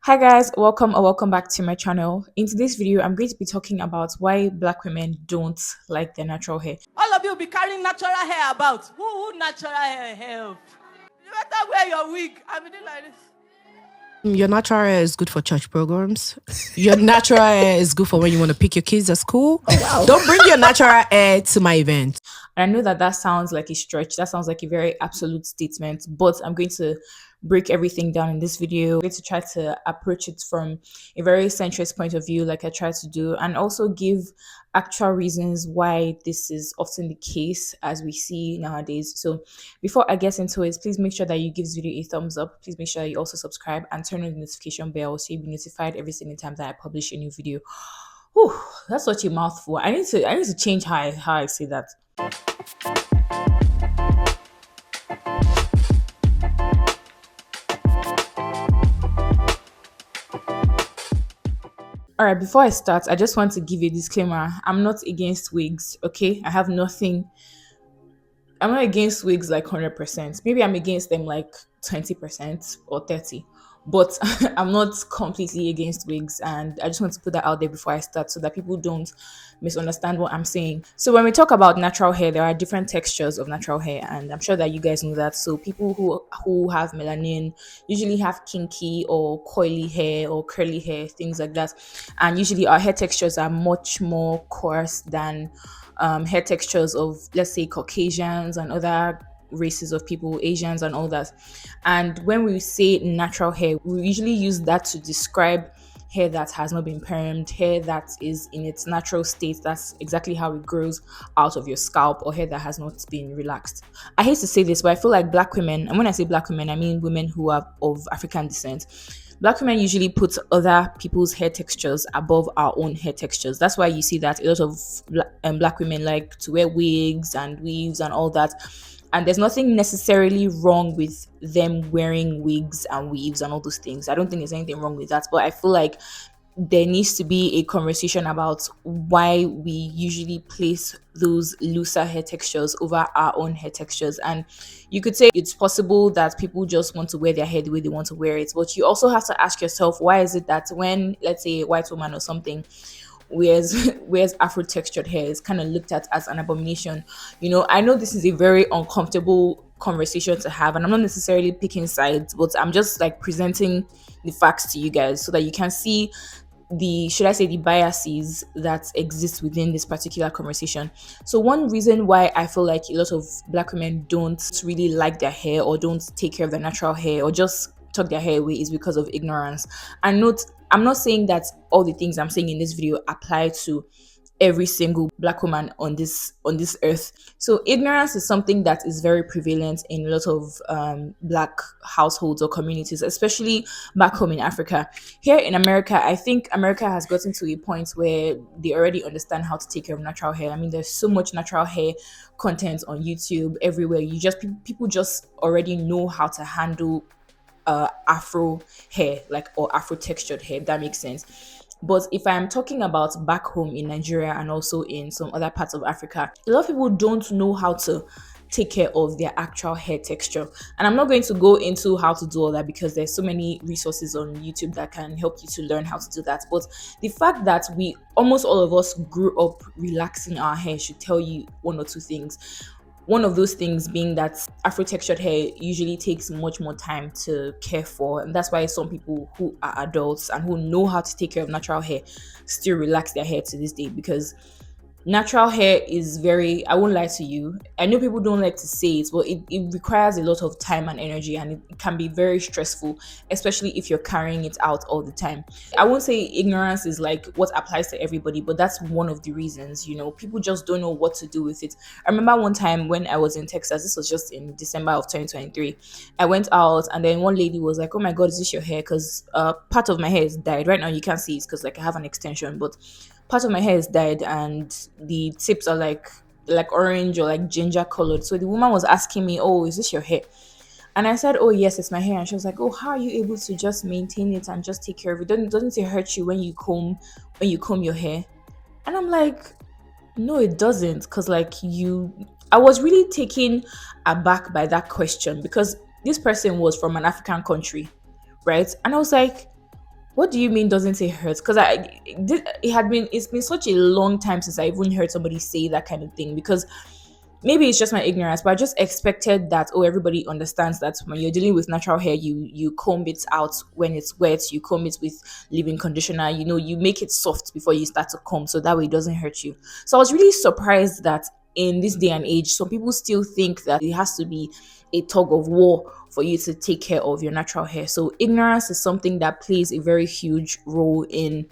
Hi guys, welcome or welcome back to my channel. In today's video, I'm going to be talking about why black women don't like their natural hair. All of you will be carrying natural hair about. Who natural hair help? You better wear your wig. I'm doing like this. Your natural hair is good for church programs. Your natural hair is good for when you want to pick your kids at school. Don't bring your natural hair to my event. And I know that sounds like a stretch. That sounds like a very absolute statement, but I'm going to break everything down in this video. I'm going to try to approach it from a very centrist point of view, like I try to do, and also give actual reasons why this is often the case as we see nowadays. So before I get into it, please make sure that you give this video a thumbs up. Please make sure that you also subscribe and turn on the notification bell so you'll be notified every single time that I publish a new video. Whew, that's such a mouthful. I need to change how I say that. All right, before I start, I just want to give a disclaimer. I'm not against wigs, okay? I'm not against wigs like 100%. Maybe I'm against them like 20% or 30. But I'm not completely against wigs, and I just want to put that out there before I start so that people don't misunderstand what I'm saying. So when we talk about natural hair, there are different textures of natural hair, and I'm sure that you guys know that. So people who have melanin usually have kinky or coily hair or curly hair, things like that. And usually our hair textures are much more coarse than hair textures of, let's say, Caucasians and other races of people, Asians and all that. And when we say natural hair, we usually use that to describe hair that has not been permed, hair that is in its natural state. That's exactly how it grows out of your scalp, or hair that has not been relaxed. I hate to say this, but I feel like black women, and when I say black women, I mean women who are of African descent. Black women usually put other people's hair textures above our own hair textures. That's why you see that a lot of black women like to wear wigs and weaves and all that. And there's nothing necessarily wrong with them wearing wigs and weaves and all those things. I don't think there's anything wrong with that. But I feel like there needs to be a conversation about why we usually place those looser hair textures over our own hair textures. And you could say it's possible that people just want to wear their hair the way they want to wear it. But you also have to ask yourself, why is it that when, let's say, a white woman or something wears afro textured hair is kind of looked at as an abomination? I know this is a very uncomfortable conversation to have, and I'm not necessarily picking sides, but I'm just like presenting the facts to you guys so that you can see the biases that exist within this particular conversation. So one reason why I feel like a lot of black women don't really like their hair or don't take care of their natural hair or just tuck their hair away is because of ignorance. And I'm not saying that all the things I'm saying in this video apply to every single black woman on this earth. So ignorance is something that is very prevalent in a lot of black households or communities, especially back home in Africa. Here in America, I think America has gotten to a point where they already understand how to take care of natural hair. I mean, there's so much natural hair content on YouTube everywhere. People just already know how to handle afro hair, like, or afro textured hair, if that makes sense. But if I'm talking about back home in Nigeria and also in some other parts of Africa, a lot of people don't know how to take care of their actual hair texture. And I'm not going to go into how to do all that because there's so many resources on YouTube that can help you to learn how to do that. But the fact that almost all of us grew up relaxing our hair should tell you one or two things. One of those things being that afro textured hair usually takes much more time to care for, and that's why some people who are adults and who know how to take care of natural hair still relax their hair to this day, because natural hair is very, I won't lie to you, I know people don't like to say it, but it requires a lot of time and energy, and it can be very stressful, especially if you're carrying it out all the time. I won't say ignorance is like what applies to everybody, but that's one of the reasons. People just don't know what to do with it. I remember one time when I was in Texas, this was just in December of 2023. I went out and then one lady was like, "Oh my god, is this your hair?" Because part of my hair is dyed. Right now you can't see it because like I have an extension, but part of my hair is dyed and the tips are like orange or like ginger colored. So the woman was asking me, "Oh, is this your hair?" And I said, "Oh yes, it's my hair." And she was like, "Oh, how are you able to just maintain it and just take care of it? Doesn't it hurt you when you comb your hair?" And I'm like, "No, it doesn't." Because I was really taken aback by that question, because this person was from an African country, right? And I was like, What do you mean doesn't it hurt? Because it's been such a long time since I even heard somebody say that kind of thing. Because maybe it's just my ignorance, but I just expected that, oh, everybody understands that when you're dealing with natural hair, you comb it out when it's wet, you comb it with leave-in conditioner, you make it soft before you start to comb, so that way it doesn't hurt you. So I was really surprised that in this day and age, some people still think that it has to be a tug of war for you to take care of your natural hair. So ignorance is something that plays a very huge role in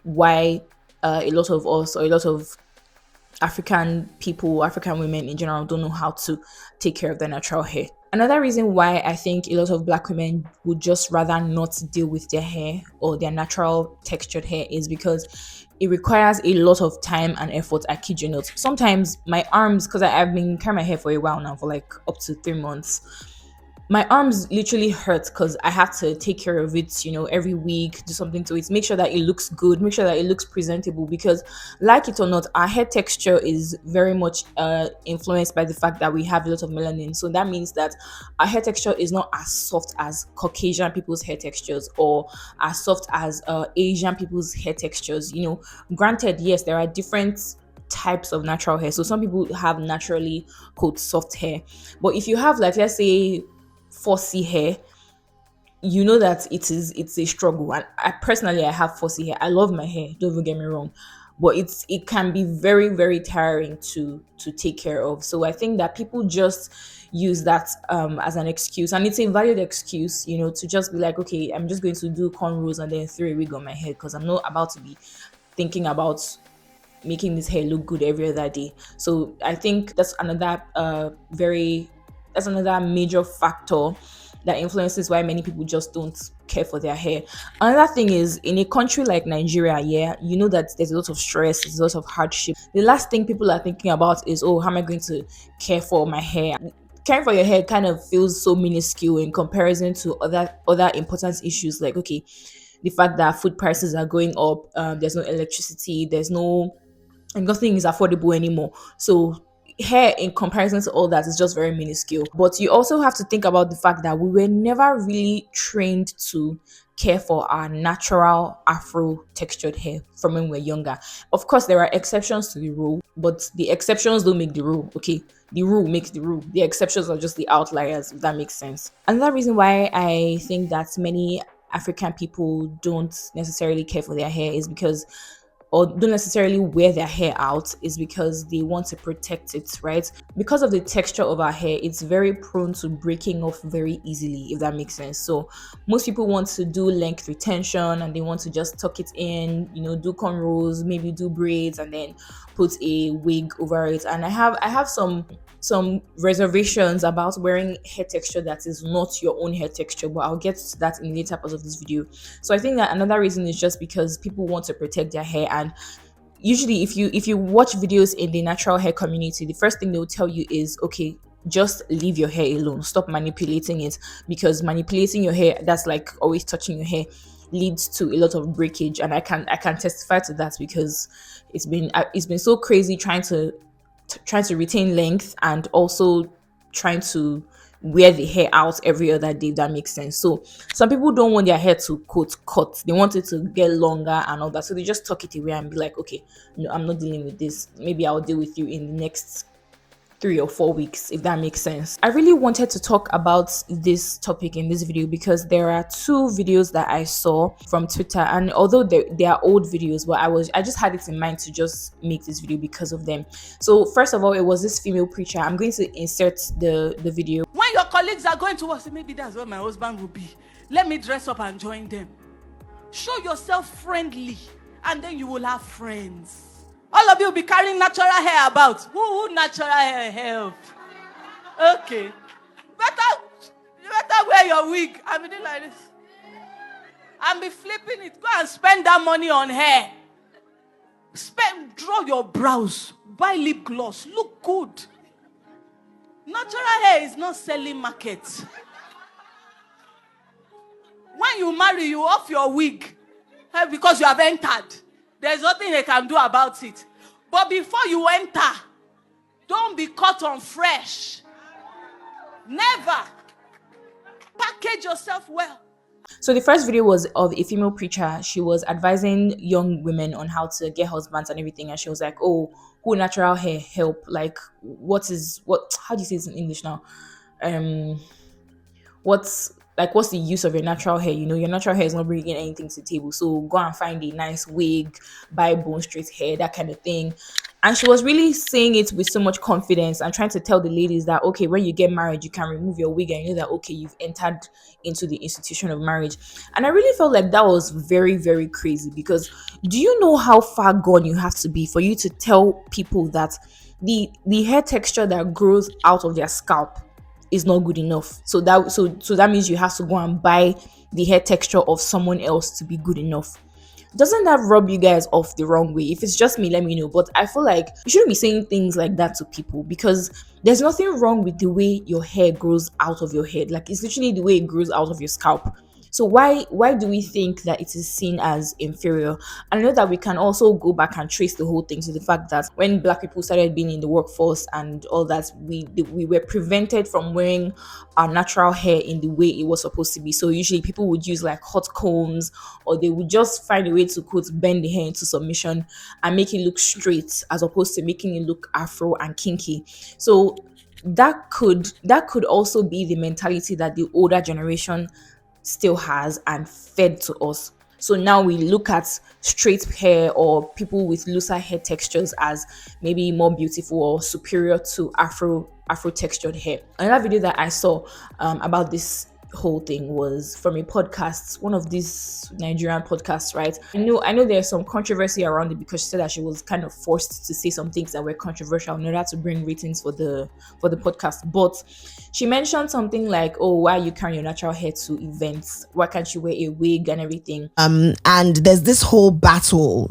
why a lot of us, or a lot of African people, African women in general, don't know how to take care of their natural hair. Another reason why I think a lot of black women would just rather not deal with their hair or their natural textured hair is because it requires a lot of time and effort. I kid you not. Sometimes my arms, because I've been carrying my hair for a while now, for like up to 3 months, my arms literally hurt because I have to take care of it, every week, do something to it, make sure that it looks good, make sure that it looks presentable. Because, like it or not, our hair texture is very much influenced by the fact that we have a lot of melanin. So that means that our hair texture is not as soft as Caucasian people's hair textures, or as soft as Asian people's hair textures. Granted, yes, there are different types of natural hair. So some people have naturally quote soft hair, but if you have, like, let's say, fussy hair, you know that it's a struggle. And I have fussy hair. I love my hair, don't even get me wrong, but it can be very, very tiring to take care of. So I think that people just use that as an excuse, and it's a valid excuse, to just be like, okay, I'm just going to do cornrows and then throw a wig on my head because I'm not about to be thinking about making this hair look good every other day. So I think that's another major factor that influences why many people just don't care for their hair. Another thing is, in a country like Nigeria, yeah, you know that there's a lot of stress, there's a lot of hardship. The last thing people are thinking about is, oh, how am I going to care for my hair? Caring for your hair kind of feels so minuscule in comparison to other important issues, like, okay, the fact that food prices are going up, there's no electricity, and nothing is affordable anymore. So hair, in comparison to all that, is just very minuscule. But you also have to think about the fact that we were never really trained to care for our natural afro textured hair from when we were younger. Of course, there are exceptions to the rule, but the exceptions don't make the rule. Okay, the rule makes the rule. The exceptions are just the outliers, if that makes sense. Another reason why I think that many African people don't necessarily care for their hair is because, or don't necessarily wear their hair out, is because they want to protect it, right? Because of the texture of our hair, it's very prone to breaking off very easily, if that makes sense. So most people want to do length retention and they want to just tuck it in, do cornrows, maybe do braids, and then put a wig over it. And I have some reservations about wearing hair texture that is not your own hair texture, but I'll get to that in the later part of this video. So I think that another reason is just because people want to protect their hair. And usually if you watch videos in the natural hair community, the first thing they'll tell you is, okay, just leave your hair alone, stop manipulating it, because manipulating your hair, that's like always touching your hair, leads to a lot of breakage. And I can testify to that, because it's been so crazy trying to retain length and also trying to wear the hair out every other day, if that makes sense. So some people don't want their hair to quote cut, they want it to get longer and all that, so they just tuck it away and be like, okay, no, I'm not dealing with this, maybe I'll deal with you in the next 3 or 4 weeks, if that makes sense. I really wanted to talk about this topic in this video because there are 2 videos that I saw from Twitter, and although they are old videos, but I just had it in mind to just make this video because of them. So first of all, it was this female preacher. I'm going to insert the video. When your colleagues are going to work, say, maybe that's where my husband will be. Let me dress up and join them. Show yourself friendly, and then you will have friends. All of you will be carrying natural hair about. Who natural hair help? Okay. Better wear your wig. I mean, like this. And be flipping it. Go and spend that money on hair. Draw your brows. Buy lip gloss. Look good. Natural hair is not selling market. When you marry, you off your wig because you have entered. There's nothing they can do about it. But before you enter, don't be caught on fresh. Never. Package yourself well So the first video was of a female preacher. She was advising young women on how to get husbands and everything. And she was like, oh, who natural hair help? Like, how do you say this in English now? Um, what's the use of your natural hair? Your natural hair is not bringing anything to the table. So go and find a nice wig, buy bone straight hair, that kind of thing. And she was really saying it with so much confidence and trying to tell the ladies that, okay, when you get married, you can remove your wig and you know that, okay, you've entered into the institution of marriage. And I really felt like that was very, very crazy, because do you know how far gone you have to be for you to tell people that the hair texture that grows out of their scalp is not good enough? So that means you have to go and buy the hair texture of someone else to be good enough. Doesn't that rub you guys off the wrong way? If it's just me, let me know. But I feel like you shouldn't be saying things like that to people, because there's nothing wrong with the way your hair grows out of your head. Like, it's literally the way it grows out of your scalp. So why do we think that it is seen as inferior? And I know that we can also go back and trace the whole thing to the fact that when Black people started being in the workforce and all that, we were prevented from wearing our natural hair in the way it was supposed to be. So usually people would use like hot combs, or they would just find a way to quote bend the hair into submission and make it look straight, as opposed to making it look afro and kinky. So that could also be the mentality that the older generation still has and fed to us. So now we look at straight hair or people with looser hair textures as maybe more beautiful or superior to afro textured hair. Another video that I saw about this whole thing was from a podcast, one of these Nigerian podcasts, right? I know there's some controversy around it, because she said that she was kind of forced to say some things that were controversial in order to bring ratings for the podcast. But she mentioned something like, oh, why are you carrying your natural hair to events? Why can't you wear a wig and everything? And there's this whole battle,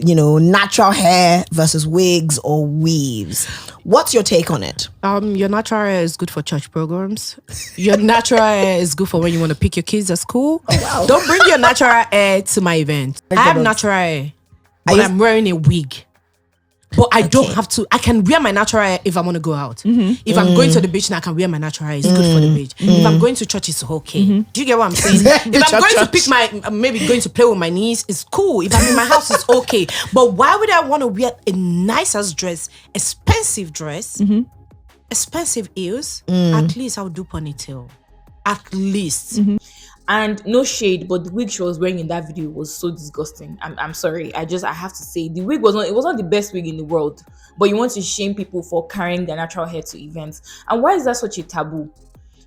natural hair versus wigs or weaves. What's your take on it? Your natural hair is good for church programs. Your natural hair is good for when you want to pick your kids at school. Oh, wow. Don't bring your natural hair to my event. I have natural hair, but I'm wearing a wig. But I don't have to. I can wear my natural hair if I want to go out. If I'm going to the beach now, I can wear my natural hair. It's good for the beach. If I'm going to church, it's okay. Do you get what I'm saying? If I'm going to pick maybe going to play with my niece, it's cool. If I'm in my house, it's okay. But why would I want to wear a nice ass dress, expensive dress, expensive heels? At least I'll do ponytail. At least. And no shade, but the wig she was wearing in that video was so disgusting. I'm sorry. I have to say, the wig was not the best wig in the world. But you want to shame people for carrying their natural hair to events. And why is that such a taboo?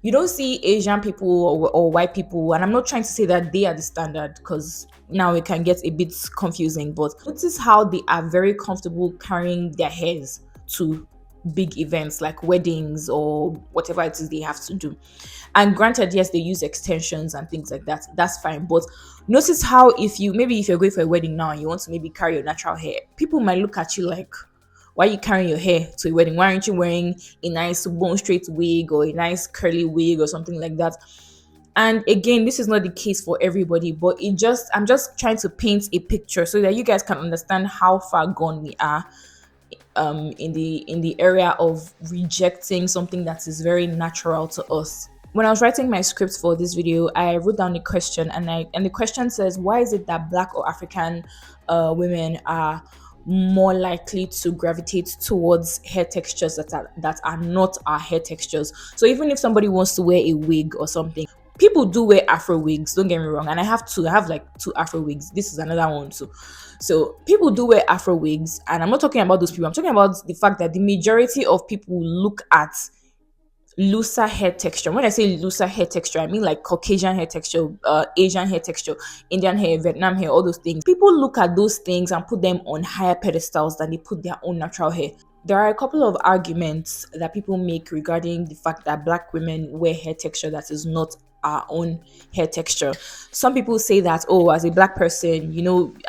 You don't see Asian people or white people, and I'm not trying to say that they are the standard, because now it can get a bit confusing. But notice how they are very comfortable carrying their hairs to big events like weddings or whatever it is they have to do. And granted, yes, they use extensions and things like that. That's fine. But notice how if you're going for a wedding now and you want to maybe carry your natural hair, people might look at you like, why are you carrying your hair to a wedding? Why aren't you wearing a nice bone straight wig or a nice curly wig or something like that? And again, this is not the case for everybody, but I'm just trying to paint a picture so that you guys can understand how far gone we are in the area of rejecting something that is very natural to us. When I was writing my script for this video, I wrote down a question, and the question says, why is it that Black or African women are more likely to gravitate towards hair textures that are not our hair textures? So even if somebody wants to wear a wig or something, people do wear afro wigs, don't get me wrong, and I have like 2 afro wigs. This is another one too. So people do wear afro wigs, and I'm not talking about those people. I'm talking about the fact that the majority of people look at looser hair texture. When I say looser hair texture, I mean like Caucasian hair texture, Asian hair texture, Indian hair, Vietnam hair, all those things. People look at those things and put them on higher pedestals than they put their own natural hair. There are a couple of arguments that people make regarding the fact that Black women wear hair texture that is not our own hair texture. Some people say that, oh, as a Black person,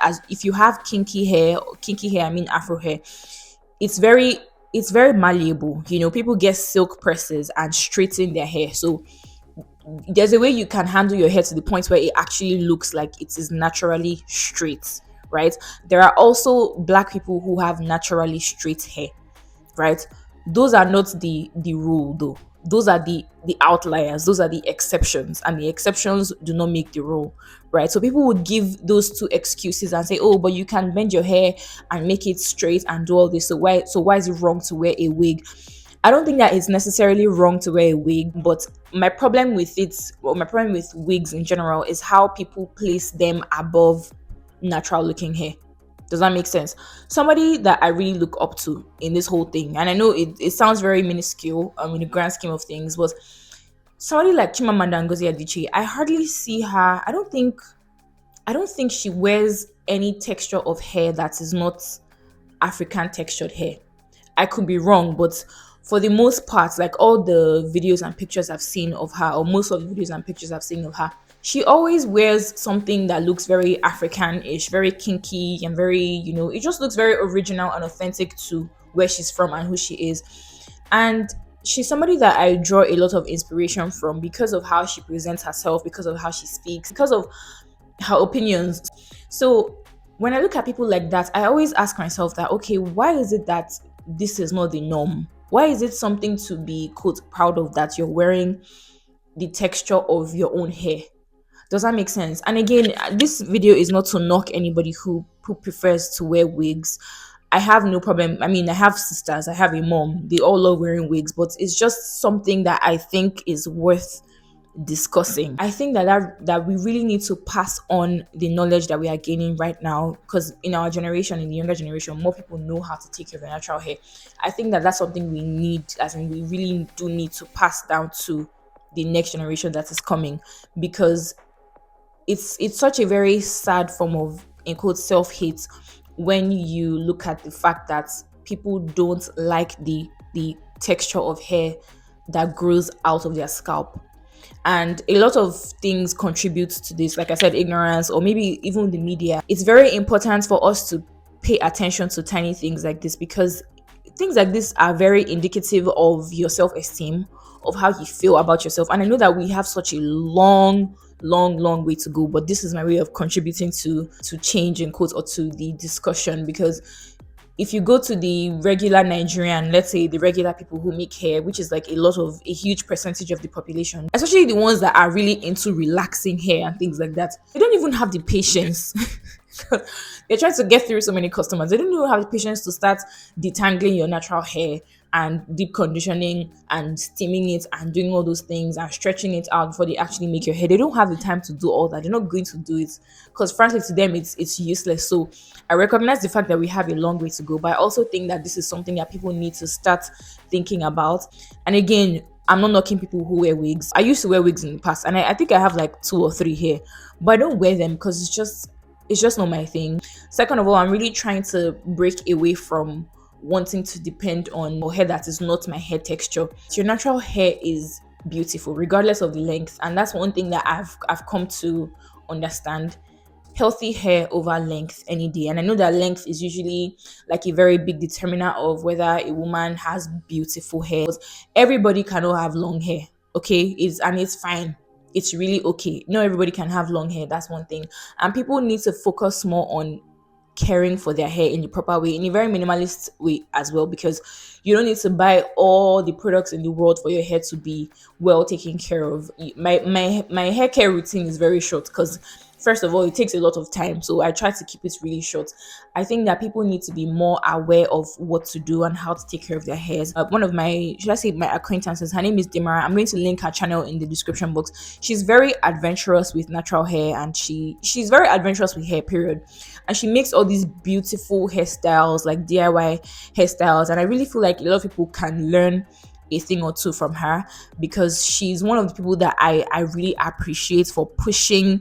as if you have kinky hair, I mean afro hair, it's very malleable. People get silk presses and straighten their hair. So there's a way you can handle your hair to the point where it actually looks like it is naturally straight, right? There are also Black people who have naturally straight hair, right? Those are not the rule though. those are the outliers, those are the exceptions, and the exceptions do not make the rule, right? So people would give those two excuses and say, oh, but you can bend your hair and make it straight and do all this, so why is it wrong to wear a wig? I don't think that it's necessarily wrong to wear a wig, but my problem with it, or my problem with wigs in general, is how people place them above natural looking hair. Does that make sense? Somebody that I really look up to in this whole thing, and I know it sounds very minuscule in the grand scheme of things, but somebody like Chimamanda Ngozi Adichie, I hardly see her. I don't think she wears any texture of hair that is not African textured hair. I could be wrong, but for the most part, like all the videos and pictures I've seen of her, or most of the videos and pictures I've seen of her, she always wears something that looks very African-ish, very kinky, and very, it just looks very original and authentic to where she's from and who she is. And she's somebody that I draw a lot of inspiration from because of how she presents herself, because of how she speaks, because of her opinions. So when I look at people like that, I always ask myself that, okay, why is it that this is not the norm? Why is it something to be, quote, proud of, that you're wearing the texture of your own hair? Does that make sense? And again, this video is not to knock anybody who prefers to wear wigs. I have no problem. I mean, I have sisters, I have a mom, they all love wearing wigs, but it's just something that I think is worth discussing. I think that we really need to pass on the knowledge that we are gaining right now, because in our generation, in the younger generation, more people know how to take care of their natural hair. I think that that's something we need, as in we really do need to pass down to the next generation that is coming, because it's such a very sad form of, in quote, self-hate when you look at the fact that people don't like the texture of hair that grows out of their scalp. And a lot of things contribute to this, like I said, ignorance, or maybe even the media. It's very important for us to pay attention to tiny things like this, because things like this are very indicative of your self-esteem, of how you feel about yourself. And I know that we have such a long way to go, but this is my way of contributing to change, in quotes, or to the discussion. Because if you go to the regular Nigerian, let's say the regular people who make hair, which is like a huge percentage of the population, especially the ones that are really into relaxing hair and things like that, they don't even have the patience. They're trying to get through so many customers. They don't even have the patience to start detangling your natural hair and deep conditioning and steaming it and doing all those things and stretching it out before they actually make your hair. They don't have the time to do all that. They're not going to do it because, frankly, to them it's useless. So I recognize the fact that we have a long way to go, but I also think that this is something that people need to start thinking about. And again, I'm not knocking people who wear wigs. I used to wear wigs in the past, and I think I have like 2 or 3 here, but I don't wear them because it's just not my thing. Second of all, I'm really trying to break away from wanting to depend on hair that is not my hair texture. Your natural hair is beautiful regardless of the length, and that's one thing that I've come to understand. Healthy hair over length any day. And I know that length is usually like a very big determiner of whether a woman has beautiful hair. Everybody cannot have long hair, okay? It's fine. It's really okay. Not everybody can have long hair. That's one thing. And people need to focus more on caring for their hair in the proper way, in a very minimalist way as well, because you don't need to buy all the products in the world for your hair to be well taken care of. My hair care routine is very short because, first of all, it takes a lot of time, so I try to keep it really short. I think that people need to be more aware of what to do and how to take care of their hairs. One of my acquaintances, her name is Demara. I'm going to link her channel in the description box. She's very adventurous with natural hair, and she's very adventurous with hair, period. And she makes all these beautiful hairstyles, like DIY hairstyles, and I really feel like a lot of people can learn a thing or two from her, because she's one of the people that I really appreciate for pushing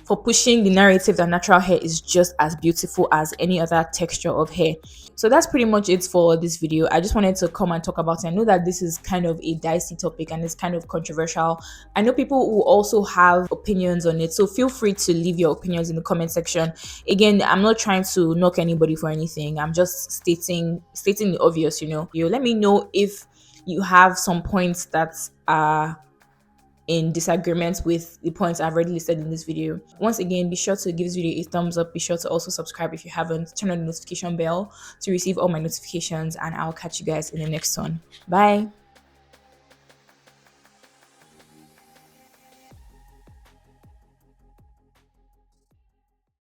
the narrative that natural hair is just as beautiful as any other texture of hair. So that's pretty much it for this video. I just wanted to come and talk about it. I know that this is kind of a dicey topic and it's kind of controversial. I know people will also have opinions on it, so feel free to leave your opinions in the comment section. Again, I'm not trying to knock anybody for anything. I'm just stating the obvious, You let me know if you have some points that are in disagreement with the points I've already listed in this video. Once again, be sure to give this video a thumbs up. Be sure to also subscribe if you haven't. Turn on the notification bell to receive all my notifications, and I'll catch you guys in the next one. Bye.